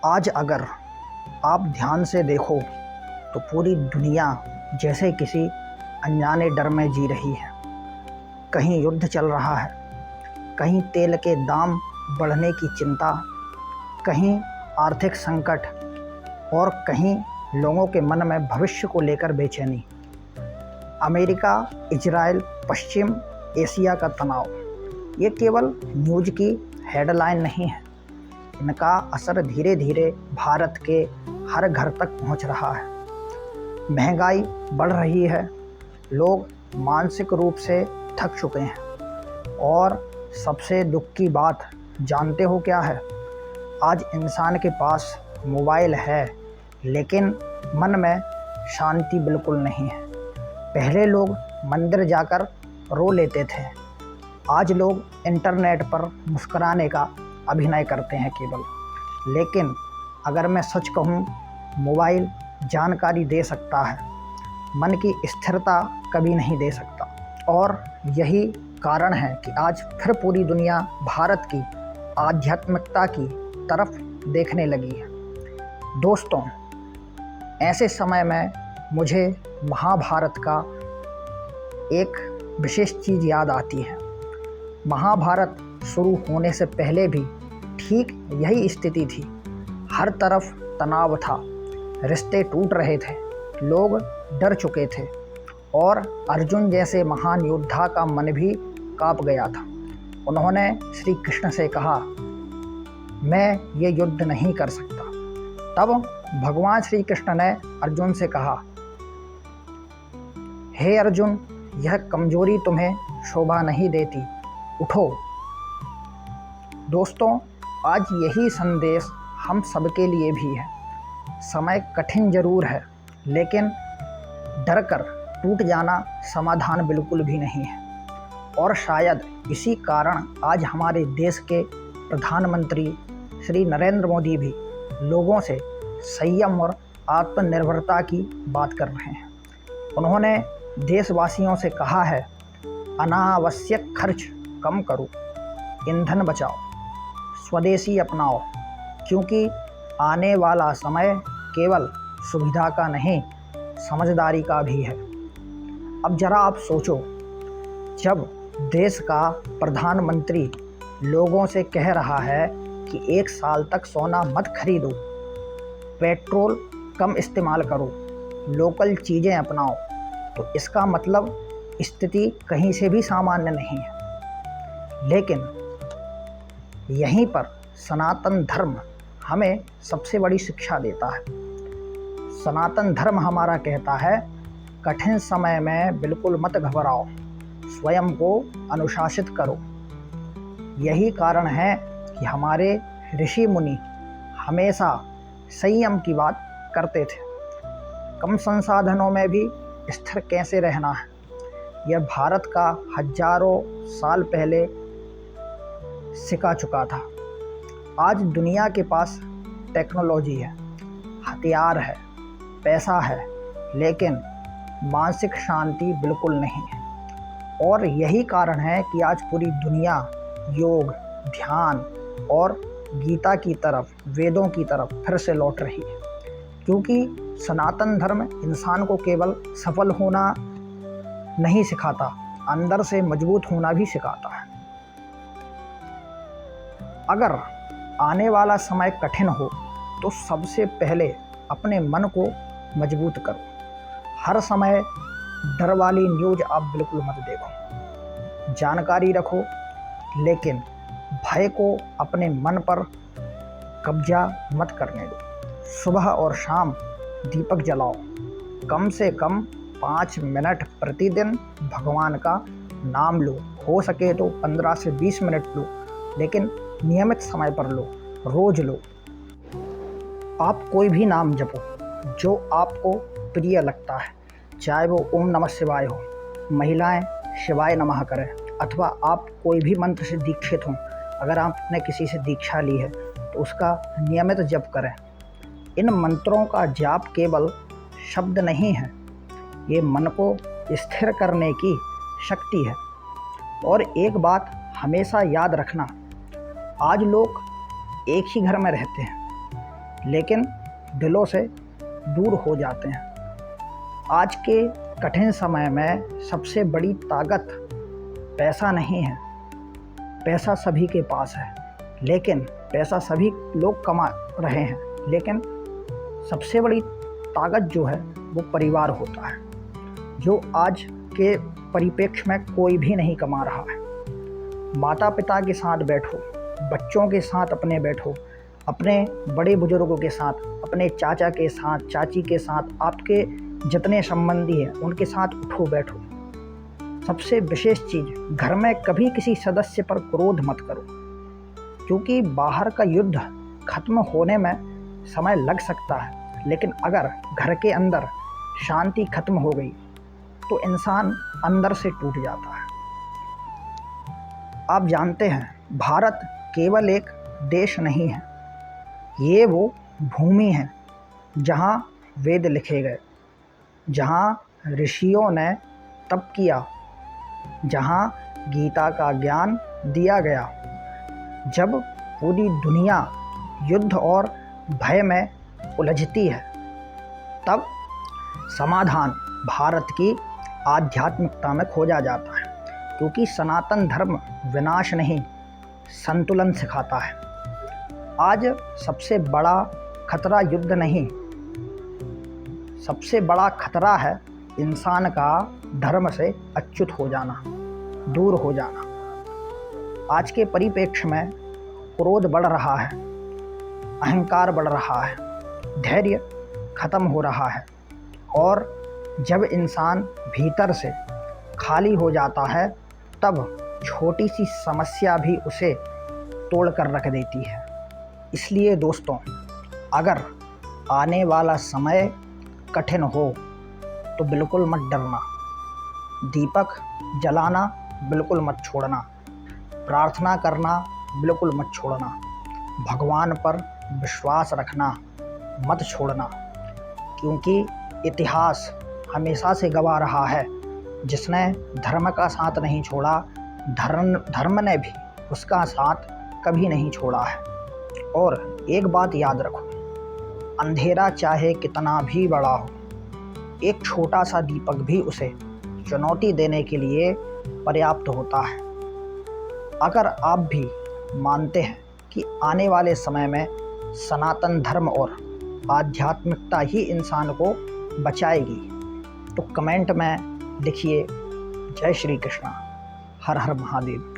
आज अगर आप ध्यान से देखो तो पूरी दुनिया जैसे किसी अनजाने डर में जी रही है। कहीं युद्ध चल रहा है, कहीं तेल के दाम बढ़ने की चिंता, कहीं आर्थिक संकट और कहीं लोगों के मन में भविष्य को लेकर बेचैनी। अमेरिका, इजराइल, पश्चिम एशिया का तनाव, ये केवल न्यूज़ की हेडलाइन नहीं है। इनका असर धीरे धीरे भारत के हर घर तक पहुंच रहा है। महंगाई बढ़ रही है, लोग मानसिक रूप से थक चुके हैं और सबसे दुख की बात जानते हो क्या है? आज इंसान के पास मोबाइल है लेकिन मन में शांति बिल्कुल नहीं है। पहले लोग मंदिर जाकर रो लेते थे, आज लोग इंटरनेट पर मुस्कुराने का अभिनय करते हैं केवल। लेकिन अगर मैं सच कहूँ, मोबाइल जानकारी दे सकता है, मन की स्थिरता कभी नहीं दे सकता। और यही कारण है कि आज फिर पूरी दुनिया भारत की आध्यात्मिकता की तरफ देखने लगी है। दोस्तों, ऐसे समय में मुझे महाभारत का एक विशेष चीज़ याद आती है। महाभारत शुरू होने से पहले भी ठीक यही स्थिति थी। हर तरफ तनाव था, रिश्ते टूट रहे थे, लोग डर चुके थे और अर्जुन जैसे महान योद्धा का मन भी कांप गया था। उन्होंने श्री कृष्ण से कहा, मैं ये युद्ध नहीं कर सकता। तब भगवान श्री कृष्ण ने अर्जुन से कहा, हे अर्जुन, यह कमजोरी तुम्हें शोभा नहीं देती, उठो। दोस्तों, आज यही संदेश हम सबके लिए भी है। समय कठिन जरूर है, लेकिन डर कर टूट जाना समाधान बिल्कुल भी नहीं है। और शायद इसी कारण आज हमारे देश के प्रधानमंत्री श्री नरेंद्र मोदी भी लोगों से संयम और आत्मनिर्भरता की बात कर रहे हैं। उन्होंने देशवासियों से कहा है, अनावश्यक खर्च कम करो, ईंधन बचाओ, स्वदेशी अपनाओ, क्योंकि आने वाला समय केवल सुविधा का नहीं, समझदारी का भी है। अब जरा आप सोचो, जब देश का प्रधानमंत्री लोगों से कह रहा है कि 1 साल तक सोना मत खरीदो, पेट्रोल कम इस्तेमाल करो, लोकल चीज़ें अपनाओ, तो इसका मतलब स्थिति कहीं से भी सामान्य नहीं है। लेकिन यहीं पर सनातन धर्म हमें सबसे बड़ी शिक्षा देता है। सनातन धर्म हमारा कहता है, कठिन समय में बिल्कुल मत घबराओ, स्वयं को अनुशासित करो। यही कारण है कि हमारे ऋषि मुनि हमेशा संयम की बात करते थे। कम संसाधनों में भी स्थिर कैसे रहना है, यह भारत का हजारों साल पहले सिखा चुका था। आज दुनिया के पास टेक्नोलॉजी है, हथियार है, पैसा है, लेकिन मानसिक शांति बिल्कुल नहीं है। और यही कारण है कि आज पूरी दुनिया योग, ध्यान और गीता की तरफ, वेदों की तरफ फिर से लौट रही है। क्योंकि सनातन धर्म इंसान को केवल सफल होना नहीं सिखाता, अंदर से मजबूत होना भी सिखाता है। अगर आने वाला समय कठिन हो तो सबसे पहले अपने मन को मजबूत करो। हर समय डर वाली न्यूज़ आप बिल्कुल मत देखो, जानकारी रखो, लेकिन भय को अपने मन पर कब्जा मत करने दो। सुबह और शाम दीपक जलाओ, कम से कम 5 मिनट प्रतिदिन भगवान का नाम लो। हो सके तो 15 से 20 मिनट लो, लेकिन नियमित समय पर लो, रोज लो। आप कोई भी नाम जपो जो आपको प्रिय लगता है, चाहे वो ओम नमः शिवाय हो, महिलाएं शिवाय नमः करें, अथवा आप कोई भी मंत्र से दीक्षित हों। अगर आपने किसी से दीक्षा ली है तो उसका नियमित जप करें। इन मंत्रों का जाप केवल शब्द नहीं है, ये मन को स्थिर करने की शक्ति है। और एक बात हमेशा याद रखना, आज लोग एक ही घर में रहते हैं, लेकिन दिलों से दूर हो जाते हैं। आज के कठिन समय में सबसे बड़ी ताकत पैसा नहीं है। पैसा सभी के पास है, लेकिन पैसा सभी लोग कमा रहे हैं, लेकिन सबसे बड़ी ताकत जो है वो परिवार होता है, जो आज के परिप्रेक्ष्य में कोई भी नहीं कमा रहा है। माता पिता के साथ बैठो, बच्चों के साथ अपने बैठो, अपने बड़े बुजुर्गों के साथ, अपने चाचा के साथ, चाची के साथ, आपके जितने संबंधी हैं उनके साथ उठो बैठो। सबसे विशेष चीज़, घर में कभी किसी सदस्य पर क्रोध मत करो, क्योंकि बाहर का युद्ध खत्म होने में समय लग सकता है, लेकिन अगर घर के अंदर शांति खत्म हो गई तो इंसान अंदर से टूट जाता है। आप जानते हैं, भारत केवल एक देश नहीं है, ये वो भूमि है जहाँ वेद लिखे गए, जहाँ ऋषियों ने तप किया, जहाँ गीता का ज्ञान दिया गया। जब पूरी दुनिया युद्ध और भय में उलझती है, तब समाधान भारत की आध्यात्मिकता में खोजा जाता है, क्योंकि सनातन धर्म विनाश नहीं, संतुलन सिखाता है। आज सबसे बड़ा खतरा युद्ध नहीं, सबसे बड़ा खतरा है इंसान का धर्म से अच्युत हो जाना, दूर हो जाना। आज के परिप्रेक्ष्य में क्रोध बढ़ रहा है, अहंकार बढ़ रहा है, धैर्य खत्म हो रहा है, और जब इंसान भीतर से खाली हो जाता है, तब छोटी सी समस्या भी उसे तोड़ कर रख देती है। इसलिए दोस्तों, अगर आने वाला समय कठिन हो तो बिल्कुल मत डरना, दीपक जलाना बिल्कुल मत छोड़ना, प्रार्थना करना बिल्कुल मत छोड़ना, भगवान पर विश्वास रखना मत छोड़ना, क्योंकि इतिहास हमेशा से गवाह रहा है, जिसने धर्म का साथ नहीं छोड़ा, धर्म ने भी उसका साथ कभी नहीं छोड़ा है। और एक बात याद रखो, अंधेरा चाहे कितना भी बड़ा हो, एक छोटा सा दीपक भी उसे चुनौती देने के लिए पर्याप्त होता है। अगर आप भी मानते हैं कि आने वाले समय में सनातन धर्म और आध्यात्मिकता ही इंसान को बचाएगी, तो कमेंट में लिखिए जय श्री कृष्णा, हर हर महादेव।